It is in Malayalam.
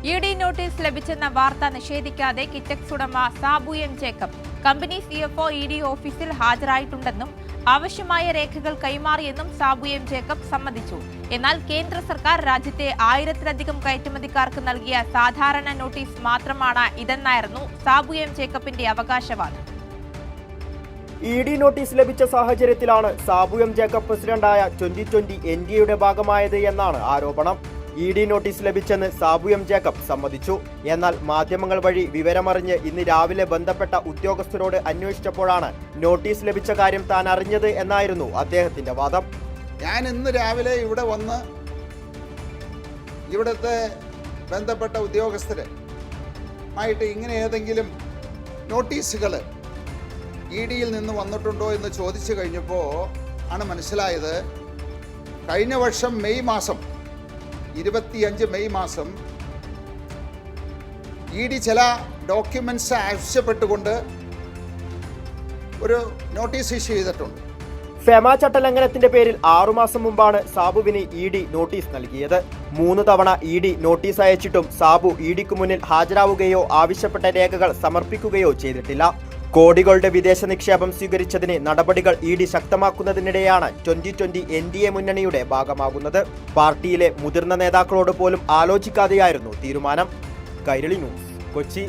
ഇഡി നോട്ടീസ് ലഭിച്ചെന്ന വാർത്ത നിഷേധിക്കാതെ കിറ്റക്സ് ഉടമ Sabu M Jacob company CFO ED ഓഫീസിൽ ഹാജരായിട്ടുണ്ടെന്നും ആവശ്യമായ രേഖകൾ കൈമാറിയെന്നും സാബു എം ജേക്കബ് സമ്മതിച്ചു. എന്നാൽ കേന്ദ്ര സർക്കാർ രാജ്യത്തെ 1000-ലധികം കയറ്റുമതിക്കാർക്ക് നൽകിയ സാധാരണ നോട്ടീസ് മാത്രമാണ് ഇതെന്നായിരുന്നു സാബു എം ജേക്കബിന്റെ അവകാശവാദം. ഇഡി നോട്ടീസ് ലഭിച്ച സാഹചര്യത്തിലാണ് സാബു എം ജേക്കബ് പ്രസിഡന്റായ 2020 എൻഡിഎയുടെ ഭാഗമായത് എന്നാണ് ആരോപണം. ഇഡി നോട്ടീസ് ലഭിച്ചെന്ന് സാബു എം ജേക്കബ് സമ്മതിച്ചു. എന്നാൽ മാധ്യമങ്ങൾ വഴി വിവരമറിഞ്ഞ് ഇന്ന് രാവിലെ ബന്ധപ്പെട്ട ഉദ്യോഗസ്ഥരോട് അന്വേഷിച്ചപ്പോഴാണ് നോട്ടീസ് ലഭിച്ച കാര്യം താൻ അറിഞ്ഞത് എന്നായിരുന്നു അദ്ദേഹത്തിന്റെ വാദം. ഞാൻ ഇന്ന് രാവിലെ ഇവിടെ വന്ന് ഇവിടുത്തെ ബന്ധപ്പെട്ട ഉദ്യോഗസ്ഥരുമായിട്ട് ഇങ്ങനെ ഏതെങ്കിലും നോട്ടീസുകൾ ഇഡിയിൽ നിന്ന് വന്നിട്ടുണ്ടോ എന്ന് ചോദിച്ചു കഴിഞ്ഞപ്പോൾ ആണ് മനസ്സിലായത്, കഴിഞ്ഞ വർഷം മെയ് മാസം 25 മെയ് മാസം ഇഡി ചില ഡോക്യുമെന്റ്സ് ആവശ്യപ്പെട്ടുകൊണ്ട് ഒരു നോട്ടീസ് ഇഷ്യൂ ചെയ്തിട്ടുണ്ട്. ഫെമ ചട്ടലംഘനത്തിന്റെ പേരിൽ 6 മാസം മുമ്പാണ് സാബുവിന് ഇഡി നോട്ടീസ് നൽകിയത്. 3 തവണ ഇഡി നോട്ടീസ് അയച്ചിട്ടും സാബു ഇഡിക്ക് മുന്നിൽ ഹാജരാവുകയോ ആവശ്യപ്പെട്ട രേഖകൾ സമർപ്പിക്കുകയോ ചെയ്തിട്ടില്ല. കോടികളുടെ വിദേശ നിക്ഷേപം സ്വീകരിച്ചതിന് നടപടികൾ ഇഡി ശക്തമാക്കുന്നതിനിടെയാണ് 2020 എൻഡിഎ മുന്നണിയുടെ ഭാഗമാകുന്നത്. പാർട്ടിയിലെ മുതിർന്ന നേതാക്കളോട് പോലും ആലോചിക്കാതെയായിരുന്നു തീരുമാനം. കൈരളി ന്യൂസ്, കൊച്ചി.